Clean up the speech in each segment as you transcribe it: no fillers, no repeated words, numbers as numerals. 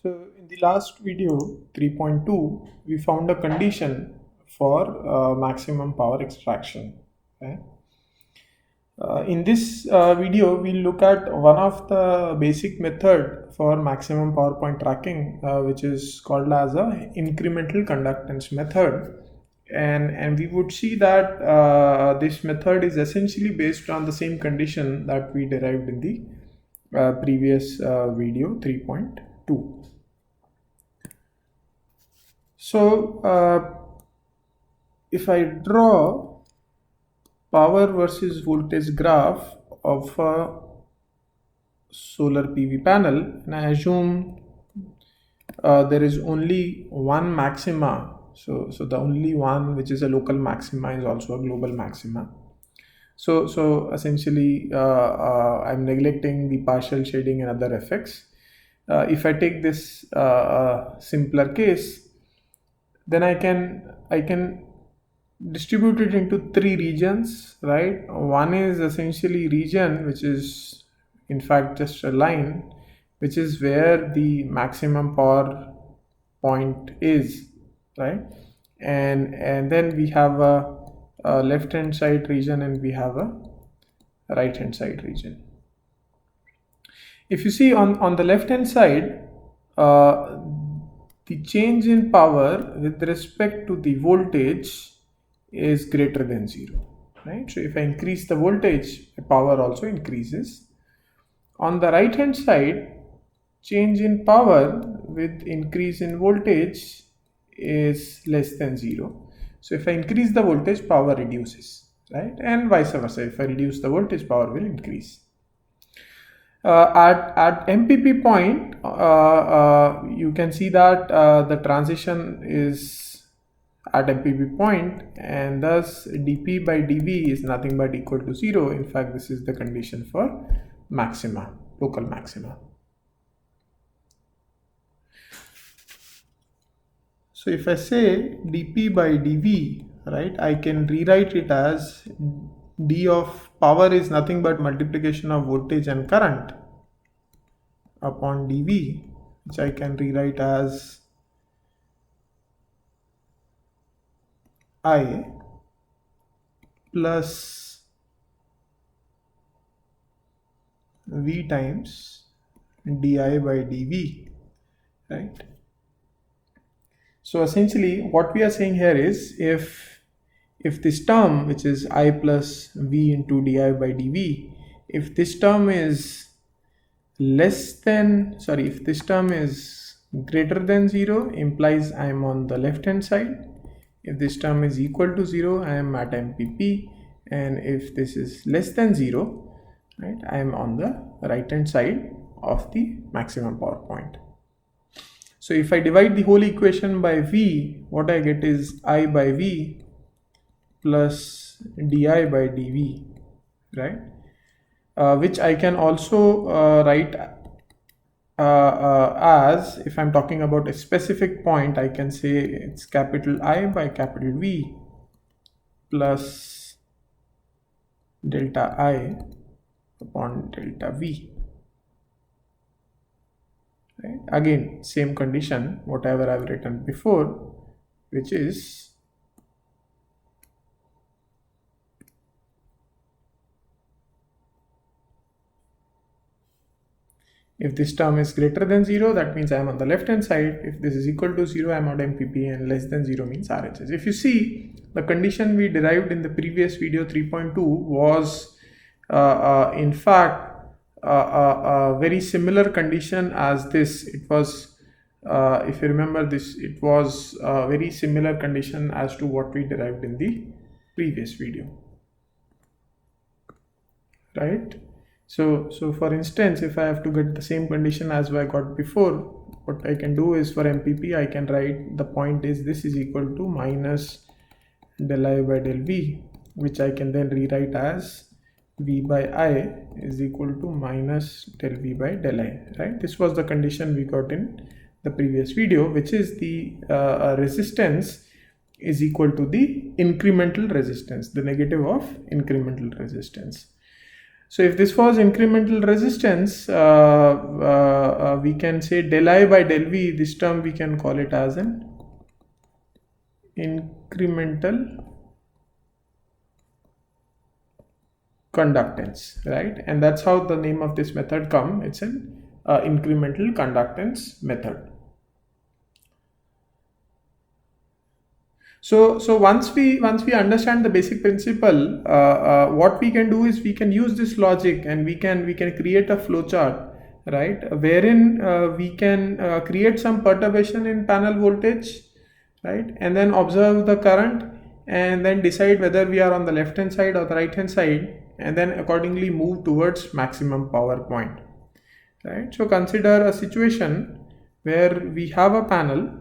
So in the last video 3.2, we found a condition for maximum power extraction. Okay? In this video, we'll look at one of the basic method for maximum power point tracking, which is called as a incremental conductance method. And we would see that this method is essentially based on the same condition that we derived in the previous video 3.2. So if I draw power versus voltage graph of a solar PV panel, and I assume there is only one maxima, so the only one which is a local maxima is also a global maxima. So essentially I'm neglecting the partial shading and other effects. If I take this simpler case, then I can distribute it into three regions, right? One is essentially region which is in fact just a line, which is where the maximum power point is, right? And then we have a left hand side region and we have a right hand side region. If you see on the left hand side, the change in power with respect to the voltage is greater than 0, right? So if I increase the voltage, the power also increases. On the right hand side, change in power with increase in voltage is less than 0. So if I increase the voltage, power reduces, right? And vice versa. If I reduce the voltage, power will increase. At MPP point, you can see that the transition is at MPP point, and thus dP by dV is nothing but equal to 0. In fact, this is the condition for maxima, local maxima. So if I say dP by dV, right, I can rewrite it as d of power is nothing but multiplication of voltage and current upon dV, which I can rewrite as I plus V times di by dV, right? So essentially what we are saying here is if this term, which is I plus V into di by dV, if this term is if this term is greater than 0, implies I am on the left hand side. If this term is equal to 0, I am at MPP, and if this is less than 0, right, I am on the right hand side of the maximum power point. So if I divide the whole equation by V, what I get is I by V plus di by dV, right? Which I can also write as, if I'm talking about a specific point, I can say it's capital I by capital V plus delta I upon delta V. Right? Again, same condition, whatever I've written before, which is if this term is greater than 0, that means I am on the left hand side. If this is equal to 0, I am on MPP, and less than 0 means RHS. If you see, the condition we derived in the previous video 3.2 was in fact a very similar condition as this. It was, if you remember this, it was a very similar condition as to what we derived in the previous video, right? So for instance, if I have to get the same condition as I got before, what I can do is for MPP, I can write the point is this is equal to minus del I by del V, which I can then rewrite as V by I is equal to minus del V by del I, right? This was the condition we got in the previous video, which is the resistance is equal to the incremental resistance, the negative of incremental resistance. So if this was incremental resistance, we can say del I by del V, this term we can call it as an incremental conductance, right? And that's how the name of this method come. It's an incremental conductance method. So once we understand the basic principle, what we can do is we can use this logic and we can create a flowchart, right, wherein we can create some perturbation in panel voltage, right, and then observe the current and then decide whether we are on the left hand side or the right hand side, and then accordingly move towards maximum power point, right. So consider a situation where we have a panel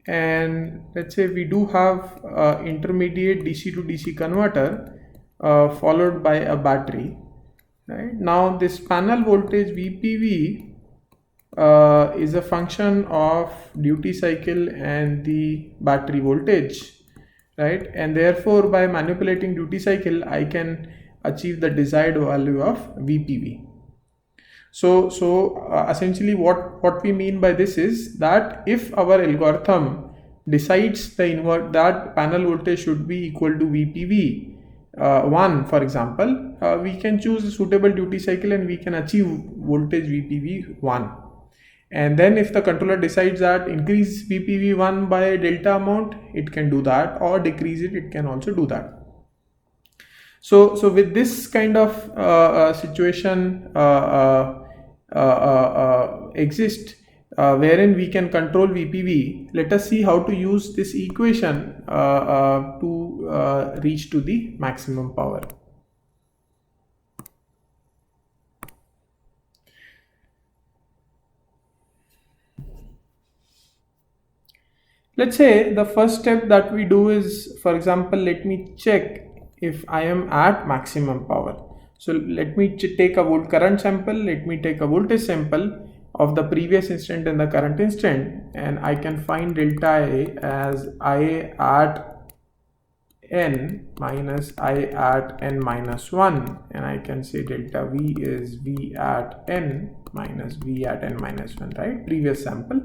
and let's say we do have intermediate DC to DC converter followed by a battery, right. Now this panel voltage VPV is a function of duty cycle and the battery voltage, right, and therefore by manipulating duty cycle I can achieve the desired value of VPV. So essentially what we mean by this is that if our algorithm decides that panel voltage should be equal to VPV 1, for example, we can choose a suitable duty cycle and we can achieve voltage VPV 1. And then if the controller decides that increase VPV 1 by delta amount, it can do that, or decrease it can also do that. So with this kind of situation exist wherein we can control VPV, let us see how to use this equation to reach to the maximum power. Let's say the first step that we do is, for example, let me check if I am at maximum power. So let me take a current sample, let me take a voltage sample of the previous instant and the current instant, and I can find delta A as I at n minus I at n minus 1, and I can say delta V is V at n minus V at n minus 1, right, previous sample.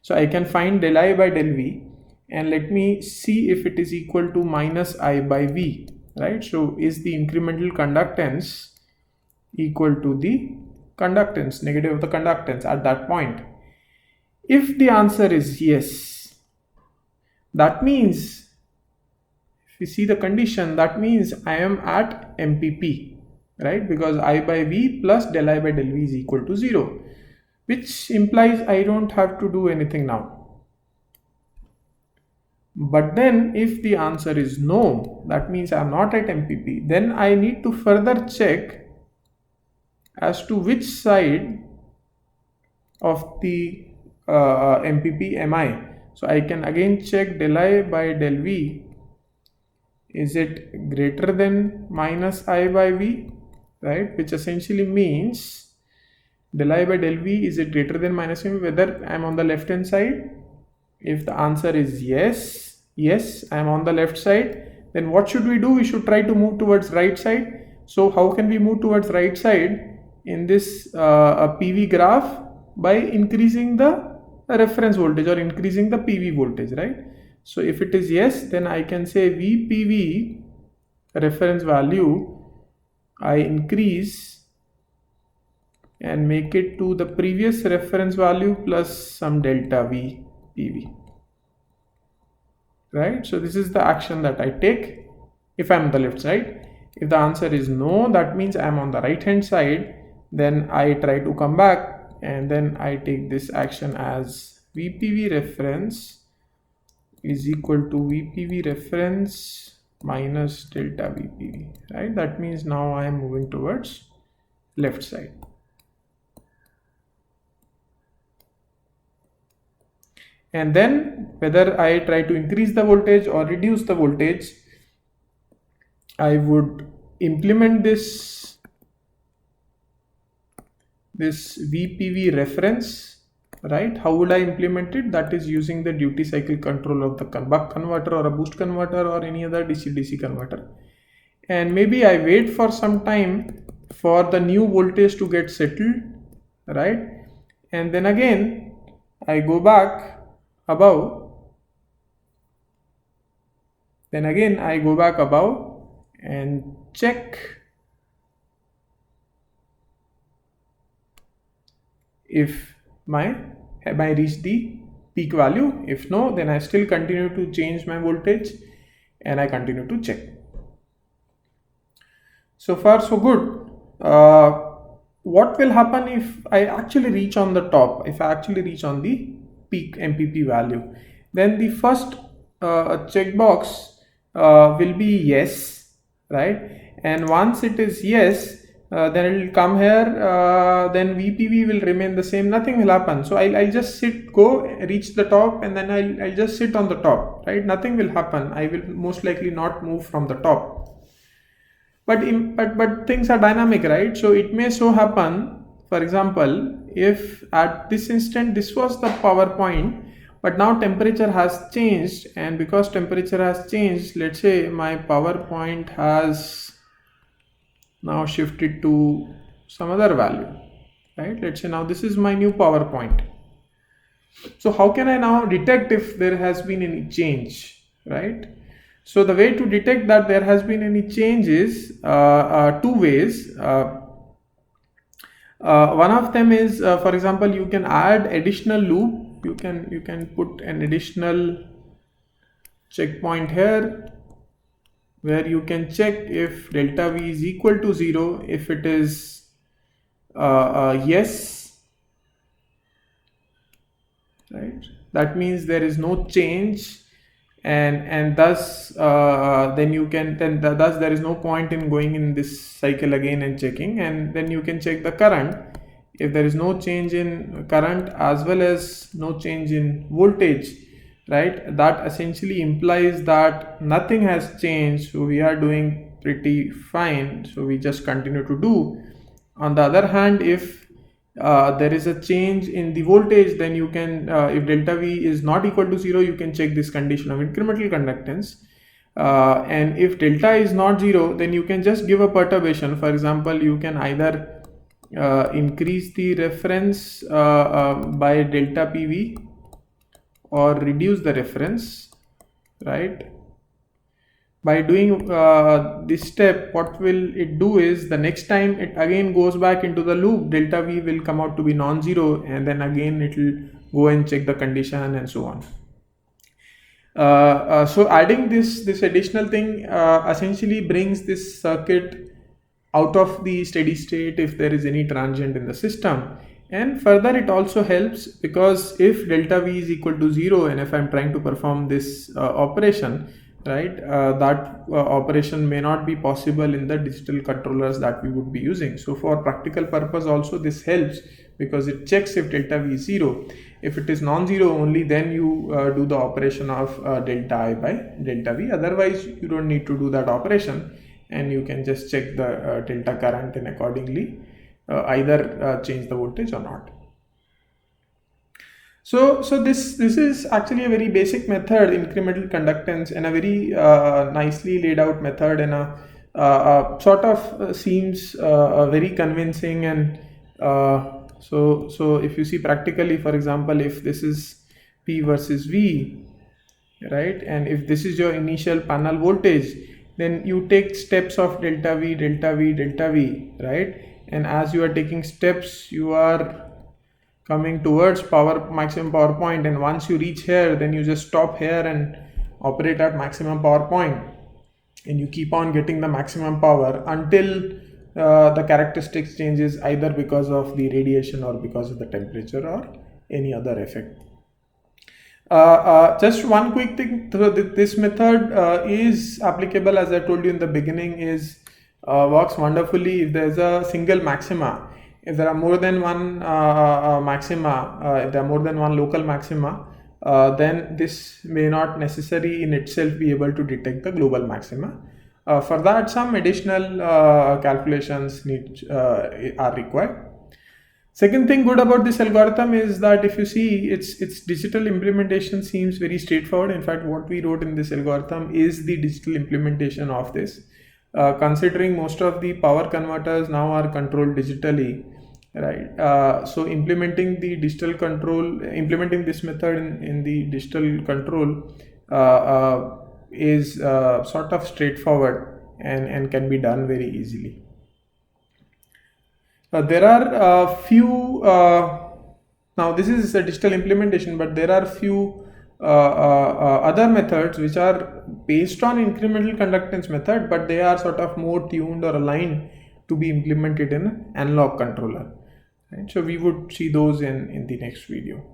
So I can find del I by del V, and let me see if it is equal to minus I by V, right. So is the incremental conductance equal to the conductance, negative of the conductance at that point? If the answer is yes, that means, if we see the condition, that means I am at MPP, right, because I by V plus del I by del V is equal to 0, which implies I don't have to do anything now. But then if the answer is no, that means I am not at MPP, then I need to further check as to which side of the MPP am I. So I can again check del I by del V, is it greater than minus I by V, right, which essentially means del I by del V, is it greater than minus I, whether I am on the left hand side. If the answer is yes, I am on the left side, then what should we do? We should try to move towards right side. So how can we move towards right side in this PV graph? By increasing the reference voltage or increasing the PV voltage, right? So if it is yes, then I can say VPV reference value I increase and make it to the previous reference value plus some delta V PV, right? So this is the action that I take if I'm on the left side. If the answer is no, that means I'm on the right hand side, then I try to come back and then I take this action as VPV reference is equal to VPV reference minus delta VPV, right? That means now I am moving towards left side. And then whether I try to increase the voltage or reduce the voltage, I would implement this VPV reference, right? How would I implement it? That is using the duty cycle control of the buck converter or a boost converter or any other DC-DC converter. and maybe I wait for some time for the new voltage to get settled, right? And then again I go back above, and check if have I reached the peak value. If no, then I still continue to change my voltage and I continue to check. So far so good. What will happen if I actually reach on the top, if I actually reach on the peak MPP value? Then the first checkbox will be yes, right? And once it is yes, then it will come here, then VPV will remain the same, nothing will happen. So I'll just reach the top, and then I'll just sit on the top, right? Nothing will happen. I will most likely not move from the top. But things are dynamic, right? So it may so happen, for example, if at this instant this was the power point, but now temperature has changed, and because temperature has changed, let's say my power point has now shifted to some other value, right? Let's say now this is my new power point. So how can I now detect if there has been any change, right? So the way to detect that there has been any change is two ways. One of them is, for example, you can add additional loop. You can put an additional checkpoint here, where you can check if delta V is equal to 0. If it is yes, right, that means there is no change, and thus thus there is no point in going in this cycle again and checking. And then you can check the current. If there is no change in current as well as no change in voltage, right, that essentially implies that nothing has changed, so we are doing pretty fine, so we just continue to do. On the other hand, if there is a change in the voltage, then you can, if delta V is not equal to 0, you can check this condition of incremental conductance. And if delta is not 0, then you can just give a perturbation. For example, you can either increase the reference by delta PV or reduce the reference, right? By doing this step, what will it do is, the next time it again goes back into the loop, delta V will come out to be non-zero, and then again it will go and check the condition and so on. So adding this additional thing essentially brings this circuit out of the steady state if there is any transient in the system. And further, it also helps because if delta V is equal to 0, and if I'm trying to perform this operation, right, that operation may not be possible in the digital controllers that we would be using. So for practical purpose also this helps, because it checks if delta V is 0. If it is non-zero, only then you do the operation of delta I by delta V. Otherwise you don't need to do that operation, and you can just check the delta current and accordingly either change the voltage or not. So this is actually a very basic method, incremental conductance, and a very nicely laid out method, and a sort of seems very convincing. And so if you see practically, for example, if this is P versus V, right, and if this is your initial panel voltage, then you take steps of delta V, delta V, delta V, right? And as you are taking steps, you are coming towards maximum power point, and once you reach here, then you just stop here and operate at maximum power point, and you keep on getting the maximum power until the characteristics changes, either because of the radiation or because of the temperature or any other effect. Just one quick thing, this method is applicable, as I told you in the beginning, is works wonderfully if there's a single maxima. If there are more than one maxima, if there are more than one local maxima, then this may not necessarily in itself be able to detect the global maxima. For that, some additional calculations are required. Second thing good about this algorithm is that if you see its digital implementation seems very straightforward. In fact, what we wrote in this algorithm is the digital implementation of this. considering most of the power converters now are controlled digitally, right? So implementing this method in the digital control is sort of straightforward and can be done very easily. There are few now this is a digital implementation, but there are few other methods which are based on incremental conductance method, but they are sort of more tuned or aligned to be implemented in an analog controller. Right? So we would see those in the next video.